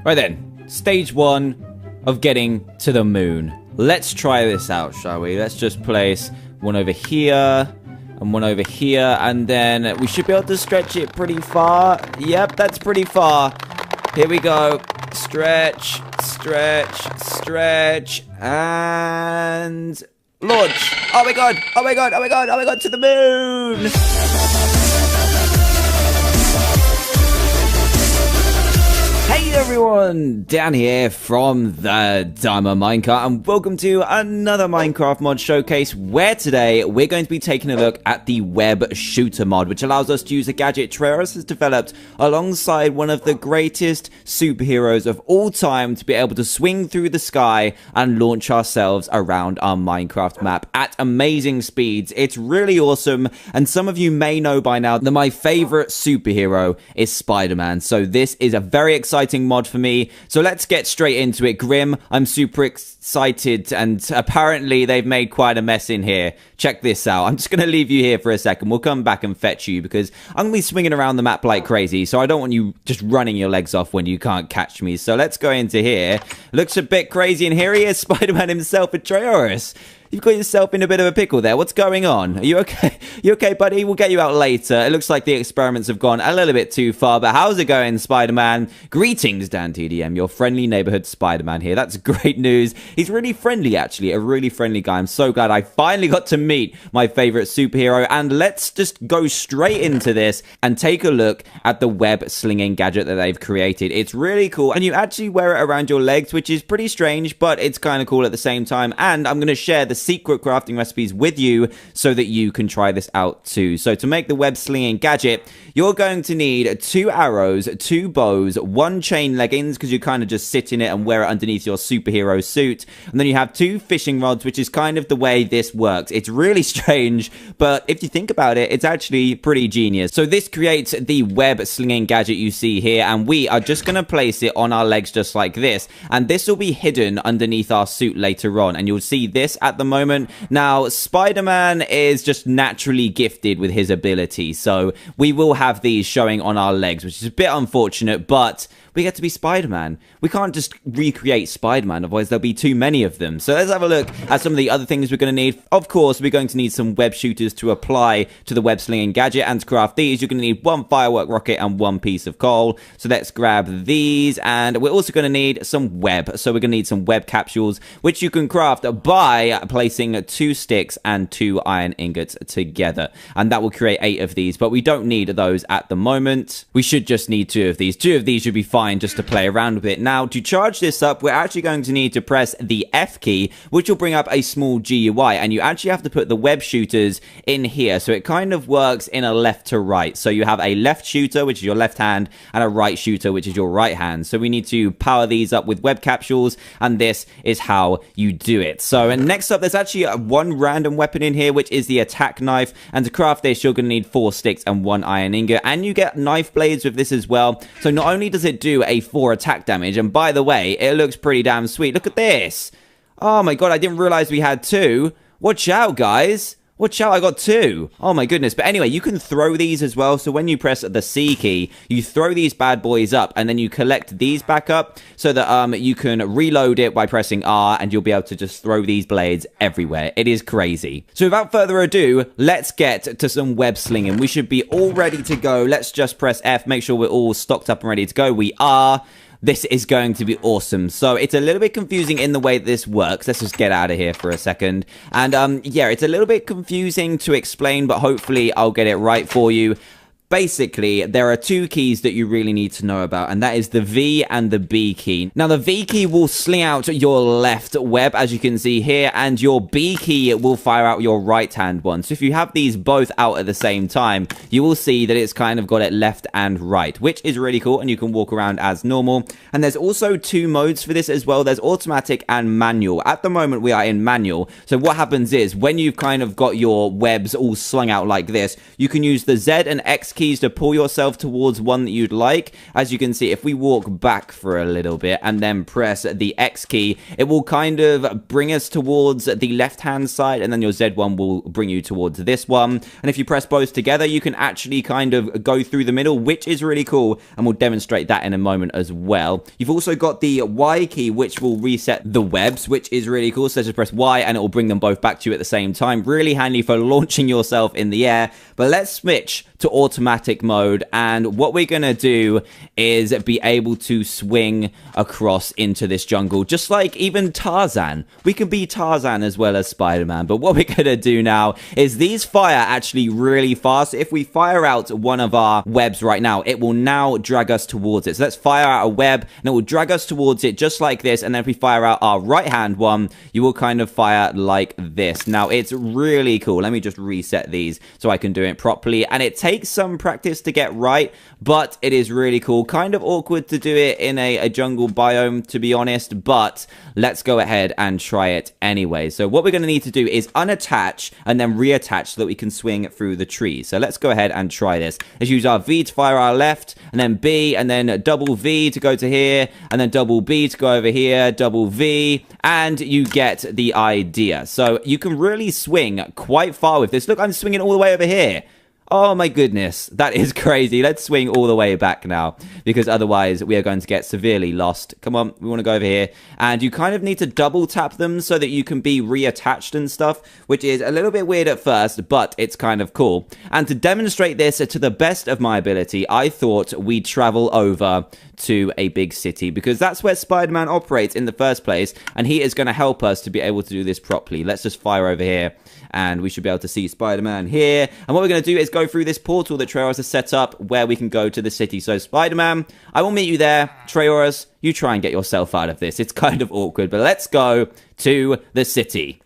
Right then, stage 1 of getting to the moon. Let's try this out, shall we? Let's just place one over here and one over here, and then we should be able to stretch it pretty far. Yep, that's pretty far. Here we go. Stretch, stretch, stretch, and launch. Oh my god, oh my god, oh my god, oh my god, to the moon! Hey everyone, Dan here from TheDiamondMinecart, and welcome to another Minecraft mod showcase, where today we're going to be taking a look at the web shooter mod, which allows us to use a gadget Trayaurus has developed alongside one of the greatest superheroes of all time to be able to swing through the sky and launch ourselves around our Minecraft map at amazing speeds. It's really awesome, and some of you may know by now that my favorite superhero is Spider-Man, so this is a very exciting mod for me. So let's get straight into it. Grim, I'm super excited, and apparently they've made quite a mess in here. Check this out. I'm just going to leave you here for a second. We'll come back and fetch you because I'm going to be swinging around the map like crazy, so I don't want you just running your legs off when you can't catch me. So let's go into here. Looks a bit crazy, and here he is, Spider-Man himself at Trayaurus. You've got yourself in a bit of a pickle there. What's going on? Are you okay? You okay, buddy? We'll get you out later. It looks like the experiments have gone a little bit too far, but how's it going, Spider-Man? Greetings, DanTDM, your friendly neighborhood Spider-Man here. That's great news. He's really friendly, actually. A really friendly guy. I'm so glad I finally got to meet my favorite superhero. And let's just go straight into this and take a look at the web slinging gadget that they've created. It's really cool, and you actually wear it around your legs, which is pretty strange, but it's kind of cool at the same time. And I'm going to share the secret crafting recipes with you so that you can try this out too. So to make the web slinging gadget, you're going to need 2 arrows, 2 bows, 1 chain leggings, because you kind of just sit in it and wear it underneath your superhero suit, and then you have 2 fishing rods, which is kind of the way this works. It's really strange, but if you think about it, it's actually pretty genius. So this creates the web slinging gadget you see here, and we are just going to place it on our legs just like this, and this will be hidden underneath our suit later on, and you'll see this at the moment. Now, Spider-Man is just naturally gifted with his ability, so we will have these showing on our legs, which is a bit unfortunate, but we get to be Spider-Man. We can't just recreate Spider-Man, otherwise there'll be too many of them. So let's have a look at some of the other things we're going to need. Of course, we're going to need some web shooters to apply to the web slinging gadget, and to craft these, you're going to need 1 firework rocket and 1 piece of coal. So let's grab these, and we're also going to need some web. So we're going to need some web capsules, which you can craft by placing 2 sticks and 2 iron ingots together, and that will create 8 of these, but we don't need those at the moment. We should just need 2 of these. 2 of these should be fine just to play around with it. Now, to charge this up, we're actually going to need to press the F key, which will bring up a small GUI, and you actually have to put the web shooters in here, so it kind of works in a left to right. So you have a left shooter, which is your left hand, and a right shooter, which is your right hand. So we need to power these up with web capsules, and this is how you do it. So, and next up, there's actually 1 random weapon in here, which is the attack knife, and to craft this, you're going to need 4 sticks and 1 iron ingot, and you get knife blades with this as well. So not only does it do a 4 attack damage, and by the way, it looks pretty damn sweet. Look at this. Oh my god, I didn't realize we had 2. Watch out, guys. Watch out, I got 2. Oh my goodness. But anyway, you can throw these as well. So when you press the C key, you throw these bad boys up, and then you collect these back up so that you can reload it by pressing R, and you'll be able to just throw these blades everywhere. It is crazy. So without further ado, let's get to some web slinging. We should be all ready to go. Let's just press F, make sure we're all stocked up and ready to go. We are. This is going to be awesome. So it's a little bit confusing in the way this works. Let's just get out of here for a second. And yeah, it's a little bit confusing to explain, but hopefully I'll get it right for you. Basically, there are 2 keys that you really need to know about, and that is the V and the B key. Now, the V key will sling out your left web, as you can see here, and your B key will fire out your right-hand one. So if you have these both out at the same time, you will see that it's kind of got it left and right, which is really cool, and you can walk around as normal. And there's also 2 modes for this as well. There's automatic and manual. At the moment, we are in manual. So what happens is, when you've kind of got your webs all slung out like this, you can use the Z and X keys to pull yourself towards one that you'd like. As you can see, if we walk back for a little bit and then press the X key, it will kind of bring us towards the left-hand side, and then your Z1 will bring you towards this one. And if you press both together, you can actually kind of go through the middle, which is really cool, and we'll demonstrate that in a moment as well. You've also got the Y key, which will reset the webs, which is really cool. So just press Y and it will bring them both back to you at the same time. Really handy for launching yourself in the air. But let's switch to automatic mode, and what we're gonna do is be able to swing across into this jungle, just like even Tarzan. We can be Tarzan as well as Spider-Man, but what we're gonna do now is these fire actually really fast. If we fire out one of our webs right now, it will now drag us towards it. So let's fire out a web and it will drag us towards it just like this, and then if we fire out our right hand one, you will kind of fire like this. Now it's really cool. Let me just reset these so I can do it properly, and it takes some practice to get right, but it is really cool. Kind of awkward to do it in a jungle biome, to be honest, but let's go ahead and try it anyway. So what we're going to need to do is unattach and then reattach so that we can swing through the trees. So let's go ahead and try this. Let's use our V to fire our left, and then B, and then double V to go to here, and then double B to go over here, double V, and you get the idea. So you can really swing quite far with this. Look, I'm swinging all the way over here. Oh my goodness, that is crazy. Let's swing all the way back now, because otherwise we are going to get severely lost. Come on, we want to go over here. And you kind of need to double tap them so that you can be reattached and stuff, which is a little bit weird at first, but it's kind of cool. And to demonstrate this to the best of my ability, I thought we'd travel over to a big city, because that's where Spider-Man operates in the first place, and he is going to help us to be able to do this properly. Let's just fire over here, and we should be able to see Spider-Man here. And what we're going to do is go through this portal that Treyorus has set up where we can go to the city. So Spider-Man, I will meet you there. Treyorus, you try and get yourself out of this. It's kind of awkward, but let's go to the city.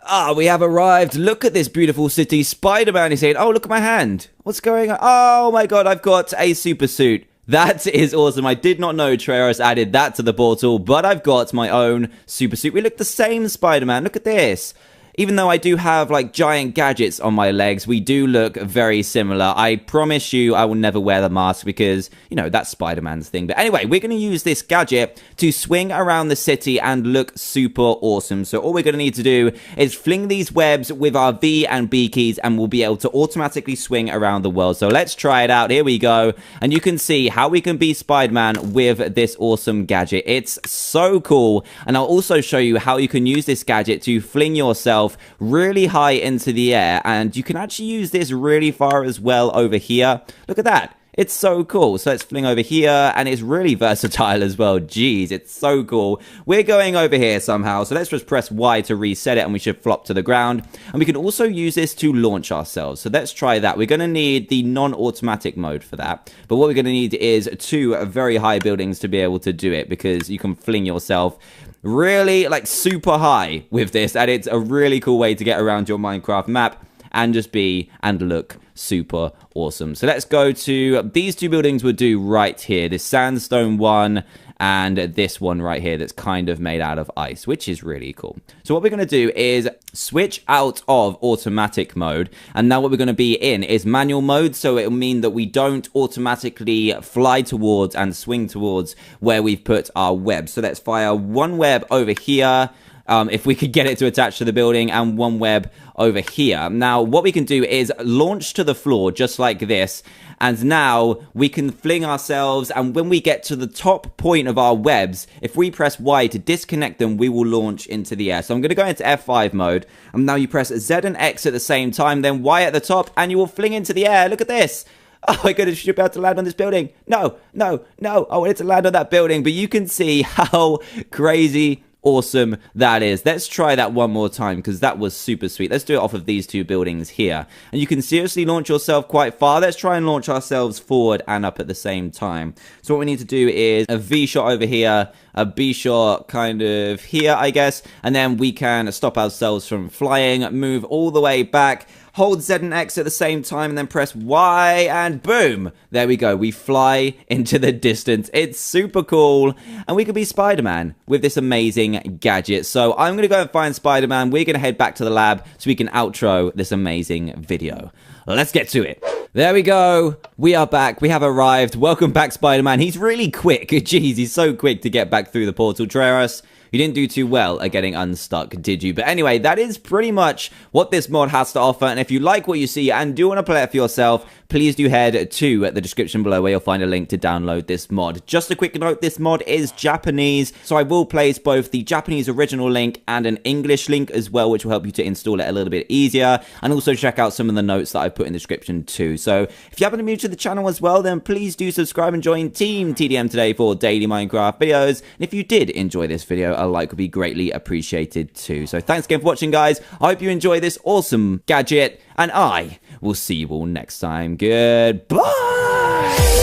Ah, we have arrived. Look at this beautiful city. Spider-Man is saying, oh, look at my hand. What's going on? Oh my god, I've got a super suit. That is awesome. I did not know Treyorus added that to the portal, but I've got my own super suit. We look the same, Spider-Man. Look at this. Even though I do have, like, giant gadgets on my legs, we do look very similar. I promise you I will never wear the mask because, you know, that's Spider-Man's thing. But anyway, we're going to use this gadget to swing around the city and look super awesome. So all we're going to need to do is fling these webs with our V and B keys, and we'll be able to automatically swing around the world. So let's try it out. Here we go. And you can see how we can be Spider-Man with this awesome gadget. It's so cool. And I'll also show you how you can use this gadget to fling yourself really high into the air, and you can actually use this really far as well over here. Look at that. It's so cool. So let's fling over here, and it's really versatile as well. Jeez, it's so cool. We're going over here somehow, so let's just press Y to reset it, and we should flop to the ground. And we can also use this to launch ourselves. So let's try that. We're going to need the non-automatic mode for that. But what we're going to need is two very high buildings to be able to do it, because you can fling yourself really, like, super high with this, and it's a really cool way to get around your Minecraft map and just be and look super awesome. So let's go to these two buildings. We'll do right here, this sandstone one and this one right here that's kind of made out of ice, which is really cool. So what we're going to do is switch out of automatic mode, and now what we're going to be in is manual mode. So it'll mean that we don't automatically fly towards and swing towards where we've put our web. So let's fire one web over here, if we could get it to attach to the building, and one web over here. Now what we can do is launch to the floor just like this, and now we can fling ourselves, and when we get to the top point of our webs, if we press Y to disconnect them, we will launch into the air. So I'm going to go into F5 mode, and now you press Z and X at the same time, then Y at the top, and you will fling into the air. Look at this. Oh my goodness, you should be able to land on this building. No, no, no. I wanted to land on that building, but you can see how crazy awesome that is. Let's try that one more time, because that was super sweet. Let's do it off of these two buildings here, and you can seriously launch yourself quite far. Let's try and launch ourselves forward and up at the same time. So what we need to do is a V shot over here, a B shot kind of here, I guess, and then we can stop ourselves from flying, move all the way back, hold Z and X at the same time, and then press Y, and boom! There we go. We fly into the distance. It's super cool, and we could be Spider-Man with this amazing gadget. So I'm going to go and find Spider-Man. We're going to head back to the lab so we can outro this amazing video. Let's get to it. There we go. We are back. We have arrived. Welcome back, Spider-Man. He's really quick. Jeez, he's so quick to get back through the portal. Treras, you didn't do too well at getting unstuck, did you? But anyway, that is pretty much what this mod has to offer. And if you like what you see and do want to play it for yourself, please do head to the description below where you'll find a link to download this mod. Just a quick note, this mod is Japanese, so I will place both the Japanese original link and an English link as well, which will help you to install it a little bit easier. And also check out some of the notes that I put in the description too. So if you happen to be new to the channel as well, then please do subscribe and join Team TDM today for daily Minecraft videos. And if you did enjoy this video, a like would be greatly appreciated too. So thanks again for watching, guys. I hope you enjoy this awesome gadget, and I will see you all next time. Goodbye!